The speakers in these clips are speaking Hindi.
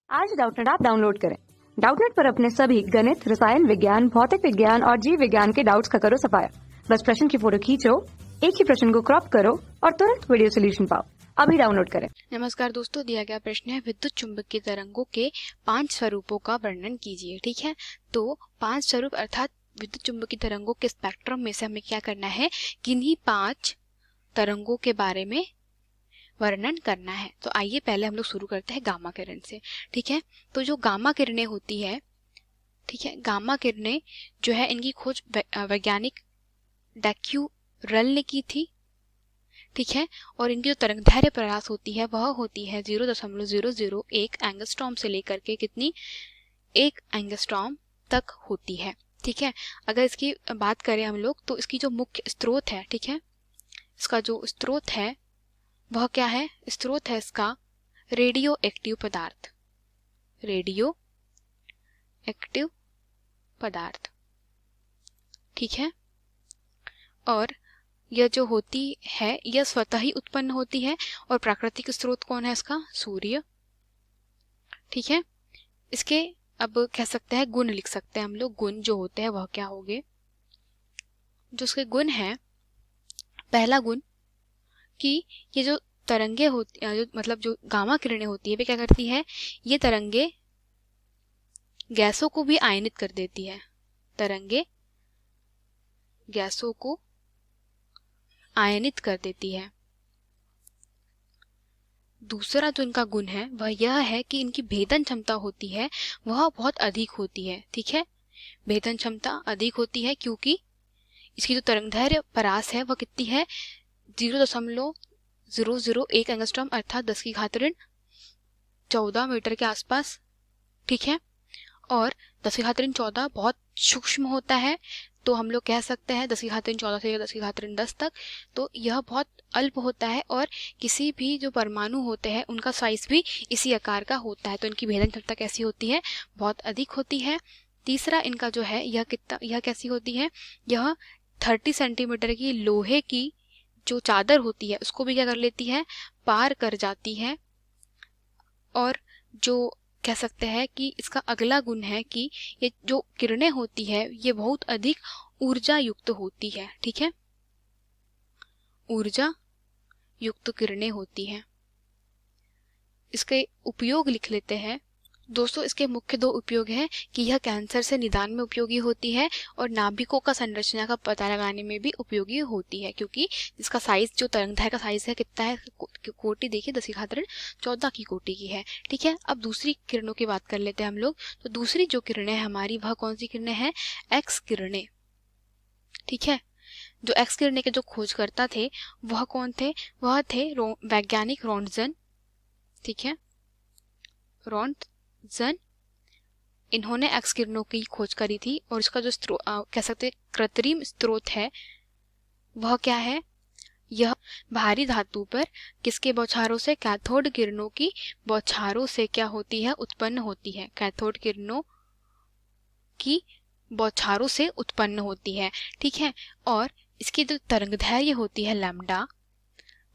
आज डाउटनेट ऐप डाउनलोड करें। डाउटनेट पर अपने सभी गणित, रसायन विज्ञान, भौतिक विज्ञान और जीव विज्ञान के डाउट्स का करो सफाया। बस प्रश्न की फोटो खींचो, एक ही प्रश्न को क्रॉप करो और तुरंत वीडियो सोल्यूशन पाओ। अभी डाउनलोड करें। नमस्कार दोस्तों, दिया गया प्रश्न है विद्युत चुंबकीय तरंगों के 5 स्वरूपों का वर्णन कीजिए। ठीक है, तो 5 स्वरूप अर्थात विद्युत चुंबकीय तरंगों के स्पेक्ट्रम में से हमें क्या करना है, किन्हीं 5 तरंगों के बारे में वर्णन करना है। तो आइए पहले हम लोग शुरू करते हैं गामा किरण से। ठीक है, तो जो गामा किरणें होती है, ठीक है, गामा किरणें जो है इनकी खोज वैज्ञानिक डैक्यूरल ने की थी। ठीक है, और इनकी जो तरंगदैर्घ्य प्रकाश होती है वह होती है 0.001 एंगस्ट्रॉम से लेकर के कितनी 1 एंगस्ट्रॉम तक होती है। ठीक है, अगर इसकी बात करें हम लोग तो इसकी जो मुख्य स्रोत है, ठीक है, इसका जो स्रोत है वह क्या है, स्रोत है इसका रेडियो एक्टिव पदार्थ, रेडियो एक्टिव पदार्थ। ठीक है, और यह जो होती है यह स्वतः ही उत्पन्न होती है और प्राकृतिक स्रोत कौन है इसका, सूर्य। ठीक है, इसके अब कह सकते हैं गुण लिख सकते हैं हम लोग। गुण जो होते हैं वह क्या होंगे, जो उसके गुण हैं, पहला गुण कि ये जो तरंगे होती जो मतलब जो गामा किरणें होती है वे क्या करती है, ये तरंगे गैसों को भी आयनित कर देती है, तरंगे गैसों को आयनित कर देती है। दूसरा जो इनका गुण है वह यह है कि इनकी भेदन क्षमता होती है वह बहुत अधिक होती है। ठीक है, भेदन क्षमता अधिक होती है क्योंकि इसकी जो तरंगदैर्घ्य परास है वह कितनी है, 0.001 एंगस्ट्रॉम अर्थात 10⁻14 मीटर के आसपास। ठीक है, और 10⁻14 बहुत सूक्ष्म होता है, तो हम लोग कह सकते हैं 10⁻14 से 10⁻10 तक, तो यह बहुत अल्प होता है और किसी भी जो परमाणु होते हैं उनका साइज भी इसी आकार का होता है, तो इनकी भेदन क्षमता कैसी होती है, बहुत अधिक होती है। तीसरा इनका जो है यह कैसी होती है, यह 30 सेंटीमीटर की लोहे की जो चादर होती है उसको भी क्या कर लेती है, पार कर जाती है। और जो कह सकते हैं कि इसका अगला गुण है कि ये जो किरणें होती है ये बहुत अधिक ऊर्जा युक्त होती है। ठीक है, ऊर्जा युक्त किरणें होती हैं। इसके उपयोग लिख लेते हैं दोस्तों। इसके मुख्य 2 उपयोग हैं कि यह कैंसर से निदान में उपयोगी होती है और नाभिकों का संरचना का पता लगाने में भी उपयोगी होती है, क्योंकि इसका साइज जो तरंगदैर्घ्य का साइज है कितना है, कोटि देखिए 10⁻14 की कोटि की है। ठीक है, अब दूसरी किरणों की बात कर लेते हैं हम लोग। तो दूसरी जो किरणें हैं हमारी वह कौन सी किरणें हैं, एक्स किरणें। ठीक है, जो एक्स किरणें के जो खोजकर्ता थे वह कौन थे, वह थे वैज्ञानिक रॉन्टजन। ठीक है, रॉन्टजन, इन्होंने एक्स किरणों की खोज करी थी और इसका जो कह सकते कृत्रिम स्रोत है वह क्या है, यह भारी धातु पर किसके बौछारों से, कैथोड किरणों की बौछारों से क्या होती है, उत्पन्न होती है, कैथोड किरणों की बौछारों से उत्पन्न होती है। ठीक है, और इसकी जो तरंगदैर्घ्य होती है लैम्डा,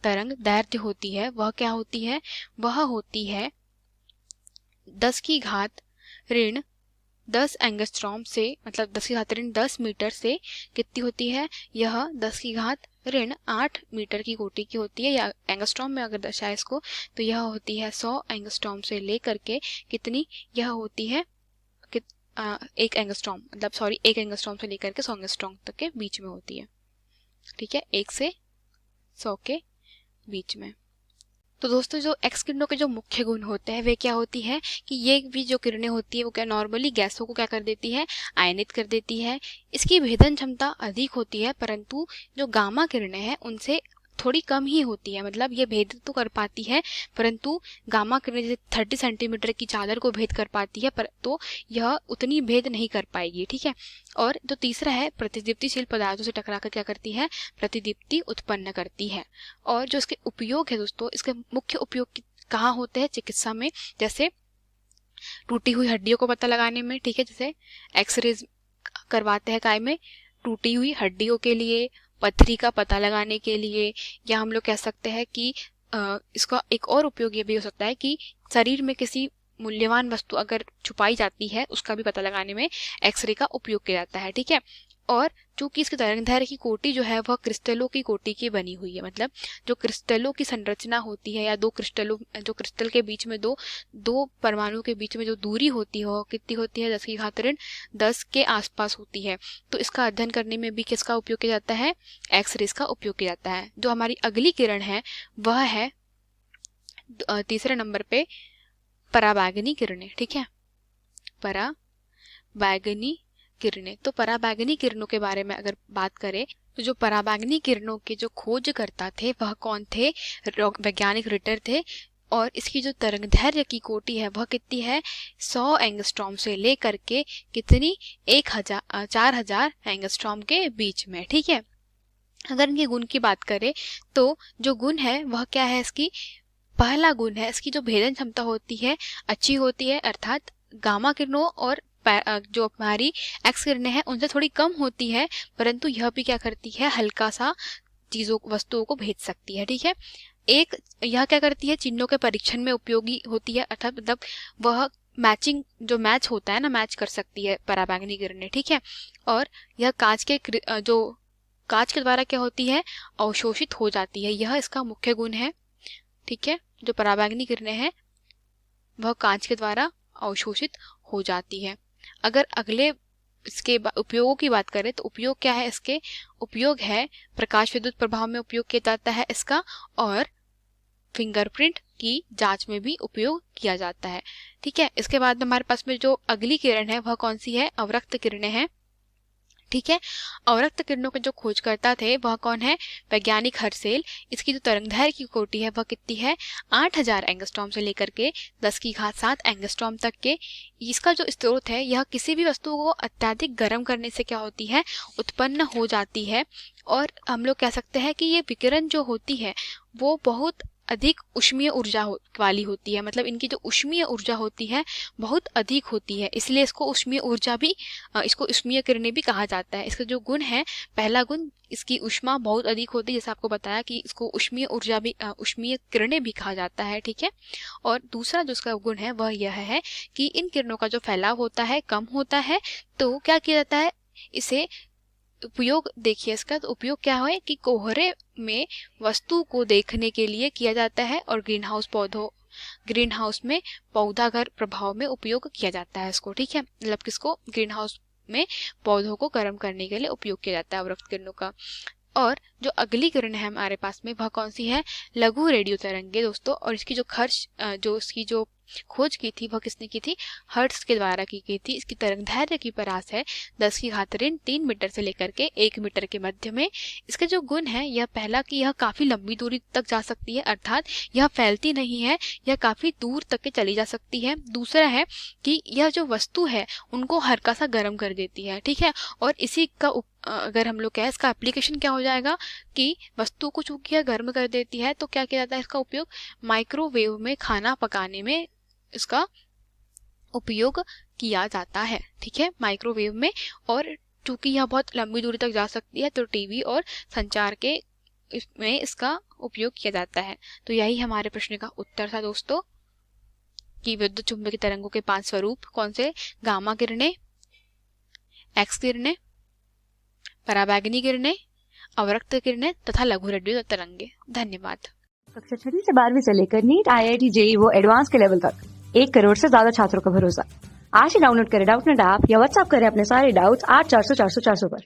तरंगदैर्घ्य होती है वह क्या होती है, वह होती है 10⁻10 एंगस्ट्रॉम से, मतलब 10⁻10 मीटर से कितनी होती है, यह 10⁻8 मीटर की कोटि की होती है, या एंगस्ट्रॉम में अगर दर्शाए इसको तो यह होती है 100 एंगस्ट्रॉम से लेकर के कितनी, यह होती है 1 एंगस्ट्रॉम, मतलब सॉरी 1 एंगस्ट्रॉम से लेकर के 100 एंगस्ट्रॉम तक के बीच में होती है। ठीक है, 1 से 100 के बीच में। तो दोस्तों जो एक्स किरणों के जो मुख्य गुण होते हैं वे क्या होती है कि ये भी जो किरणें होती है वो क्या नॉर्मली गैसों को क्या कर देती है, आयनित कर देती है। इसकी भेदन क्षमता अधिक होती है, परंतु जो गामा किरणें हैं उनसे थोड़ी कम ही होती है, मतलब ये भेद तो कर पाती है, परंतु गामा किरणें जैसे 30 सेंटीमीटर की चादर को भेद कर पाती है, पर तो यह उतनी भेद नहीं कर पाएगी। ठीक है, और जो तीसरा है प्रतिदीप्तिशील पदार्थों से टकराकर क्या करती है, प्रतिदीप्ति उत्पन्न करती है। और जो इसके उपयोग है दोस्तों, इसके मुख्य उपयोग कहाँ होते हैं, चिकित्सा में, जैसे टूटी हुई हड्डियों को पता लगाने में। ठीक है, जैसे एक्सरेज करवाते हैं काय में, टूटी हुई हड्डियों के लिए, पथरी का पता लगाने के लिए, या हम लोग कह सकते हैं कि इसका एक और उपयोग ये भी हो सकता है कि शरीर में किसी मूल्यवान वस्तु अगर छुपाई जाती है उसका भी पता लगाने में एक्सरे का उपयोग किया जाता है, ठीक है। और चूंकि इसकी तरंगदैर्घ्य की कोटि जो है वह क्रिस्टलों की कोटि की बनी हुई है, मतलब जो क्रिस्टलों की संरचना होती है या दो क्रिस्टलों, जो क्रिस्टल के बीच में दो परमाणु के बीच में जो दूरी होती है वो कितनी होती है, 10 की घात ऋण 10 के आसपास होती है। तो इसका अध्ययन करने में भी किसका उपयोग किया जाता है, एक्सरेज का उपयोग किया जाता है। जो हमारी अगली किरण है वह है तीसरे नंबर पे पराबैंगनी किरणें, ठीक है, पराबैंगनी किरणें। तो पराबैंगनी किरणों के बारे में अगर बात करें तो जो पराबैंगनी किरणों के जो खोजकर्ता थे वह कौन थे, वैज्ञानिक रिटर थे। और इसकी जो तरंगदैर्घ्य की कोटि है वह कितनी है, 100 एंगस्ट्रॉम से लेकर के कितनी 4000 एंगस्ट्रॉम के बीच में, ठीक है। अगर इनके गुण की बात करें तो जो गुण है वह क्या है, इसकी पहला गुण है इसकी जो भेदन क्षमता होती है अच्छी होती है, अर्थात गामा किरणों और जो हमारी एक्स किरणें हैं उनसे थोड़ी कम होती है, परंतु यह भी क्या करती है, हल्का सा चीजों वस्तुओं को भेज सकती है, ठीक है। एक यह क्या करती है, चिन्हों के परीक्षण में उपयोगी होती है, अर्थात मतलब वह मैचिंग जो मैच होता है ना, मैच कर सकती है पराबैंगनी किरणें, ठीक है। और यह कांच के द्वारा क्या होती है, अवशोषित हो जाती है, यह इसका मुख्य गुण है, ठीक है। जो पराबैंगनी किरणें हैं वह कांच के द्वारा अवशोषित हो जाती है। अगर अगले इसके उपयोगों की बात करें तो उपयोग क्या है, इसके उपयोग है प्रकाश विद्युत प्रभाव में उपयोग किया जाता है इसका, और फिंगरप्रिंट की जांच में भी उपयोग किया जाता है, ठीक है। इसके बाद हमारे पास में जो अगली किरण है वह कौन सी है, अवरक्त किरणें हैं, ठीक है। अवरक्त किरणों के जो खोजकर्ता थे वह कौन है, वैज्ञानिक हर्सेल। इसकी जो तरंगदैर्घ्य की कोटि है वह कितनी है, 8000 एंगस्ट्रॉम से लेकर के 10 की घात 7 एंगस्ट्रॉम तक के। इसका जो स्रोत है यह किसी भी वस्तु को अत्यधिक गर्म करने से क्या होती है, उत्पन्न हो जाती है। और हम लोग कह सकते हैं कि ये विकिरण जो होती है वो बहुत अधिक ऊष्मीय ऊर्जा वाली होती है, मतलब इनकी जो ऊष्मीय ऊर्जा होती है बहुत अधिक होती है, इसलिए इसको ऊष्मीय ऊर्जा भी इसको ऊष्मीय किरणें भी कहा जाता है। इसका जो गुण है, पहला गुण इसकी ऊष्मा बहुत अधिक होती है, जैसे आपको बताया कि इसको ऊष्मीय ऊर्जा भी ऊष्मीय किरणें भी कहा जाता है, ठीक है। और दूसरा जो इसका गुण है वह यह है कि इन किरणों का जो फैलाव होता है कम होता है। तो क्या किया जाता है, इसे उपयोग देखिए इसका, तो उपयोग क्या है कि कोहरे में वस्तु को देखने के लिए किया जाता है, और ग्रीन हाउस में पौधाघर प्रभाव में उपयोग किया जाता है इसको, ठीक है। मतलब किसको, ग्रीन हाउस में पौधों को गर्म करने के लिए उपयोग किया जाता है अवरक्त किरणों का। और जो अगली किरण है हमारे पास में वह कौन सी है, लघु रेडियो तरंगे दोस्तों। और इसकी जो खोज की थी वह किसने की थी, हर्ट्ज के द्वारा की गई थी। इसकी तरंगदैर्घ्य की परास है 10 की घात ऋण 3 मीटर से लेकर के 1 मीटर के मध्य में। इसके जो गुण है, यह पहला कि यह काफी लंबी दूरी तक जा सकती है, अर्थात यह फैलती नहीं है, यह काफी दूर तक के चली जा सकती है। दूसरा है कि यह जो वस्तु है उनको हल्का सा गर्म कर देती है, ठीक है। और इसी का अगर हम लोग कहें इसका एप्लीकेशन क्या हो जाएगा कि वस्तु को चूंकि यह गर्म कर देती है तो क्या किया जाता है, इसका उपयोग माइक्रोवेव में खाना पकाने में इसका उपयोग किया जाता है, ठीक है, माइक्रोवेव में। और चूंकि यह बहुत लंबी दूरी तक जा सकती है तो टीवी और संचार के इसमें इसका उपयोग किया जाता है। तो यही हमारे प्रश्न का उत्तर था दोस्तों, कि विद्युत चुंबकीय तरंगों के 5 स्वरूप कौन से, गामा किरणें, एक्स किरणें, पराबैंगनी किरणें, अवरक्त किरणें तथा लघु रेडियो तरंगे। धन्यवाद। कक्षा 6 से 12वीं से लेकर नीट, IIT, JEE वो एडवांस के लेवल तक 1 करोड़ से ज्यादा छात्रों का भरोसा। आज ही डाउनलोड करें डाउटनेट ऐप या व्हाट्सएप करें अपने सारे डाउट्स 8400 400 400 पर।